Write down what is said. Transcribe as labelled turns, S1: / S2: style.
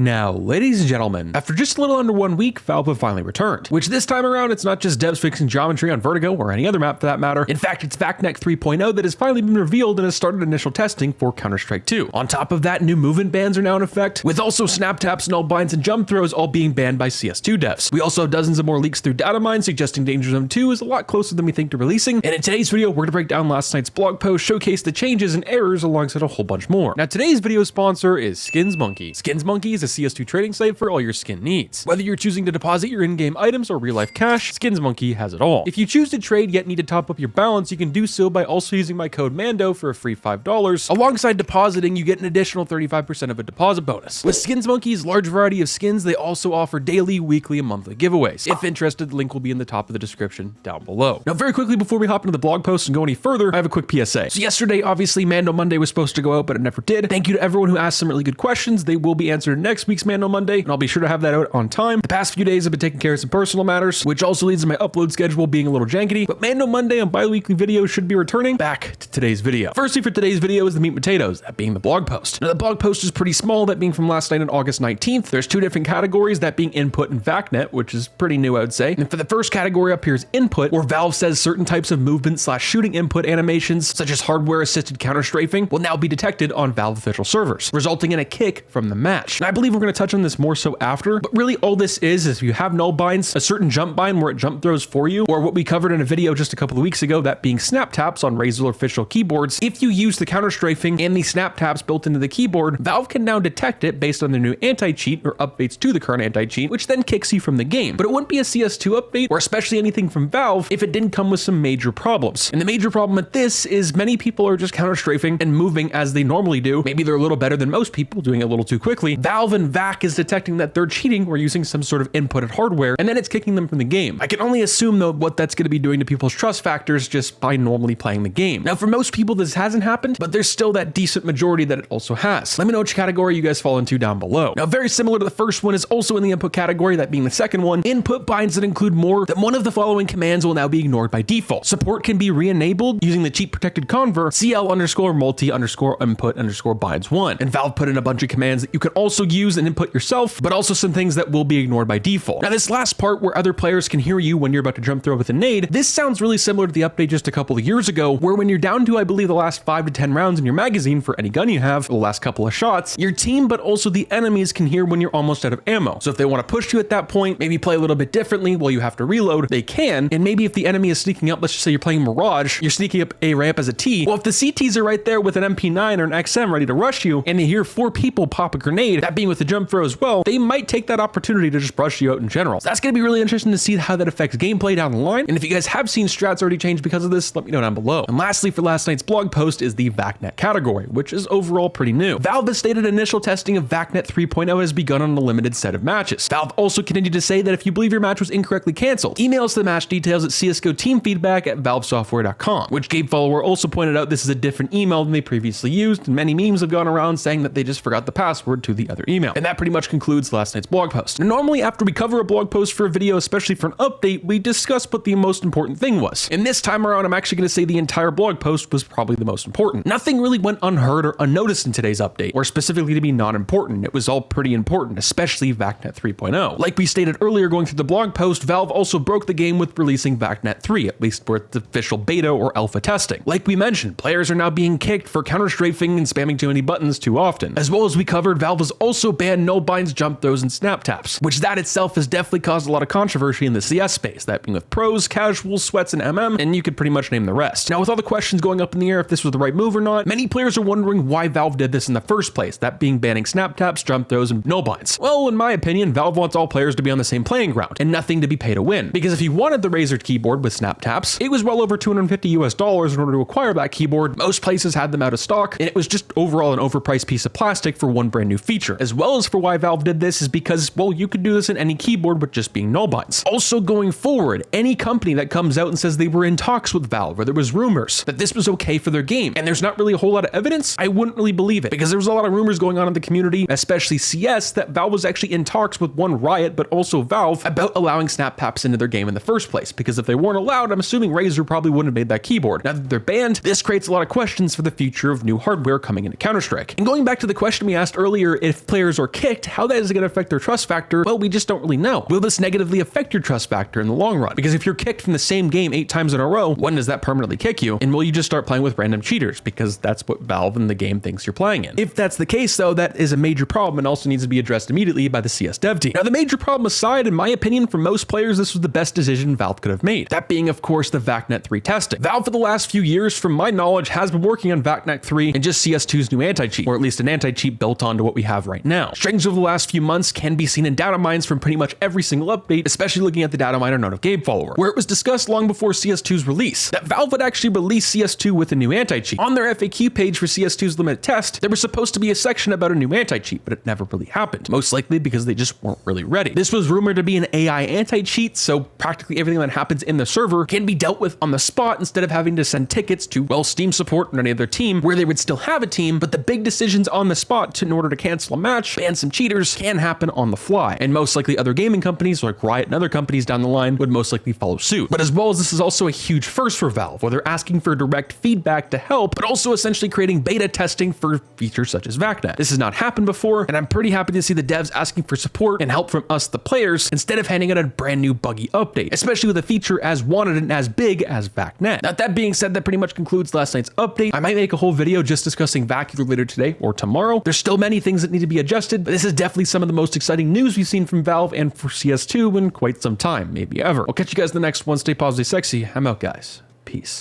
S1: Now, ladies and gentlemen, after just a little under 1 week, Valve have finally returned. Which this time around, it's not just devs fixing geometry on Vertigo or any other map for that matter. In fact, it's VAC NET 3.0 that has finally been revealed and has started initial testing for Counter-Strike 2. On top of that, new movement bans are now in effect, with also snap taps, null binds, and jump throws all being banned by CS2 devs. We also have dozens of more leaks through data mines suggesting Danger Zone 2 is a lot closer than we think to releasing. And in today's video, we're going to break down last night's blog post, showcase the changes and errors alongside a whole bunch more. Now, today's video sponsor is Skins Monkey. Skins Monkey is a CS2 trading site for all your skin needs. Whether you're choosing to deposit your in-game items or real-life cash, Skins Monkey has it all. If you choose to trade yet need to top up your balance, you can do so by also using my code MANDO for a free $5. Alongside depositing, you get an additional 35% of a deposit bonus. With Skins Monkey's large variety of skins, they also offer daily, weekly, and monthly giveaways. If interested, the link will be in the top of the description down below. Now, very quickly before we hop into the blog post and go any further, I have a quick PSA. So yesterday, obviously, Mando Monday was supposed to go out, but it never did. Thank you to everyone who asked some really good questions. They will be answered in next week's Mando Monday, and I'll be sure to have that out on time. The past few days I've been taking care of some personal matters, which also leads to my upload schedule being a little janky, but Mando Monday on bi-weekly videos should be returning. Back to today's video. Firstly, for today's video is the meat and potatoes, that being the blog post. Now, the blog post is pretty small, that being from last night on August 19th. There's two different categories, that being input and VAC NET, which is pretty new, I would say. And for the first category up here is input, where Valve says certain types of movement / shooting input animations, such as hardware-assisted counter-strafing, will now be detected on Valve official servers, resulting in a kick from the match. And I believe we're going to touch on this more so after, but really all this is if you have null binds, a certain jump bind where it jump throws for you, or what we covered in a video just a couple of weeks ago, that being snap taps on Razer official keyboards. If you use the counter-strafing and the snap taps built into the keyboard, Valve can now detect it based on their new anti-cheat or updates to the current anti-cheat, which then kicks you from the game. But it wouldn't be a CS2 update, or especially anything from Valve, if it didn't come with some major problems. And the major problem with this is many people are just counter-strafing and moving as they normally do. Maybe they're a little better than most people, doing it a little too quickly. Valve and VAC is detecting that they're cheating or using some sort of inputted hardware, and then it's kicking them from the game. I can only assume though what that's going to be doing to people's trust factors just by normally playing the game. Now, for most people this hasn't happened, but there's still that decent majority that it also has. Let me know which category you guys fall into down below. Now, very similar to the first one is also in the input category, that being the second one. Input binds that include more than one of the following commands will now be ignored by default. Support can be re-enabled using the cheat protected convert CL_multi_input_binds1. And Valve put in a bunch of commands that you can also use and input yourself, but also some things that will be ignored by default. Now, this last part where other players can hear you when you're about to jump throw with a nade, this sounds really similar to the update just a couple of years ago, where when you're down to, I believe, the last 5 to 10 rounds in your magazine for any gun you have, the last couple of shots, your team, but also the enemies can hear when you're almost out of ammo. So if they want to push you at that point, maybe play a little bit differently while you have to reload, they can. And maybe if the enemy is sneaking up, let's just say you're playing Mirage, you're sneaking up a ramp as a T. Well, if the CTs are right there with an MP9 or an XM ready to rush you, and they hear 4 people pop a grenade, that being with the jump throw as well, they might take that opportunity to just brush you out in general. So that's going to be really interesting to see how that affects gameplay down the line. And if you guys have seen strats already change because of this, let me know down below. And lastly, for last night's blog post is the VAC NET category, which is overall pretty new. Valve has stated initial testing of VAC NET 3.0 has begun on a limited set of matches. Valve also continued to say that if you believe your match was incorrectly canceled, email us the match details at CSGO teamfeedback@valvesoftware.com, which Gabe Follower also pointed out this is a different email than they previously used, and many memes have gone around saying that they just forgot the password to the other email. And that pretty much concludes last night's blog post. Now, normally after we cover a blog post for a video, especially for an update, we discuss what the most important thing was. And this time around, I'm actually going to say the entire blog post was probably the most important. Nothing really went unheard or unnoticed in today's update, or specifically to be non-important. It was all pretty important, especially VAC NET 3.0. Like we stated earlier going through the blog post, Valve also broke the game with releasing VAC NET 3, at least for its official beta or alpha testing. Like we mentioned, players are now being kicked for counter-strafing and spamming too many buttons too often. As well as we covered, Valve has also banned null binds, jump throws, and snap taps, which that itself has definitely caused a lot of controversy in the CS space, that being with pros, casuals, sweats, and MM, and you could pretty much name the rest. Now, with all the questions going up in the air if this was the right move or not, many players are wondering why Valve did this in the first place, that being banning snap taps, jump throws, and null binds. Well, in my opinion, Valve wants all players to be on the same playing ground and nothing to be pay to win. Because if you wanted the Razer keyboard with snap taps, it was well over $250 in order to acquire that keyboard. Most places had them out of stock, and it was just overall an overpriced piece of plastic for one brand new feature. As well as for why Valve did this is because, well, you could do this in any keyboard with just being null binds. Also going forward, any company that comes out and says they were in talks with Valve, or there was rumors that this was okay for their game, and there's not really a whole lot of evidence, I wouldn't really believe it, because there was a lot of rumors going on in the community, especially CS, that Valve was actually in talks with one Riot, but also Valve, about allowing snap taps into their game in the first place, because if they weren't allowed, I'm assuming Razer probably wouldn't have made that keyboard. Now that they're banned, this creates a lot of questions for the future of new hardware coming into Counter-Strike. And going back to the question we asked earlier, if players players are kicked, how that is going to affect their trust factor, well, we just don't really know. Will this negatively affect your trust factor in the long run? Because if you're kicked from the same game 8 times in a row, when does that permanently kick you? And will you just start playing with random cheaters? Because that's what Valve and the game thinks you're playing in. If that's the case, though, that is a major problem and also needs to be addressed immediately by the CS dev team. Now, the major problem aside, in my opinion, for most players, this was the best decision Valve could have made. That being, of course, the VAC NET 3 testing. Valve, for the last few years, from my knowledge, has been working on VAC NET 3 and just CS2's new anti-cheat, or at least an anti-cheat built onto what we have right now. Strings over the last few months can be seen in data mines from pretty much every single update, especially looking at the data miner Note of Game follower, where it was discussed long before CS2's release that Valve would actually release CS2 with a new anti-cheat. On their FAQ page for CS2's limited test, there was supposed to be a section about a new anti-cheat, but it never really happened, most likely because they just weren't really ready. This was rumored to be an AI anti-cheat, so practically everything that happens in the server can be dealt with on the spot instead of having to send tickets to, well, Steam support or any other team where they would still have a team, but the big decisions on the spot in order to cancel a match, ban some cheaters, can happen on the fly. And most likely other gaming companies like Riot and other companies down the line would most likely follow suit. But as well as this is also a huge first for Valve, where they're asking for direct feedback to help, but also essentially creating beta testing for features such as VAC NET. This has not happened before, and I'm pretty happy to see the devs asking for support and help from us, the players, instead of handing out a brand new buggy update, especially with a feature as wanted and as big as VAC NET. Now, that being said, that pretty much concludes last night's update. I might make a whole video just discussing VAC either later today or tomorrow. There's still many things that need to be adjusted, but this is definitely some of the most exciting news we've seen from Valve and for CS2 in quite some time, maybe ever. I'll catch you guys in the next one. Stay positive, sexy. I'm out, guys. Peace.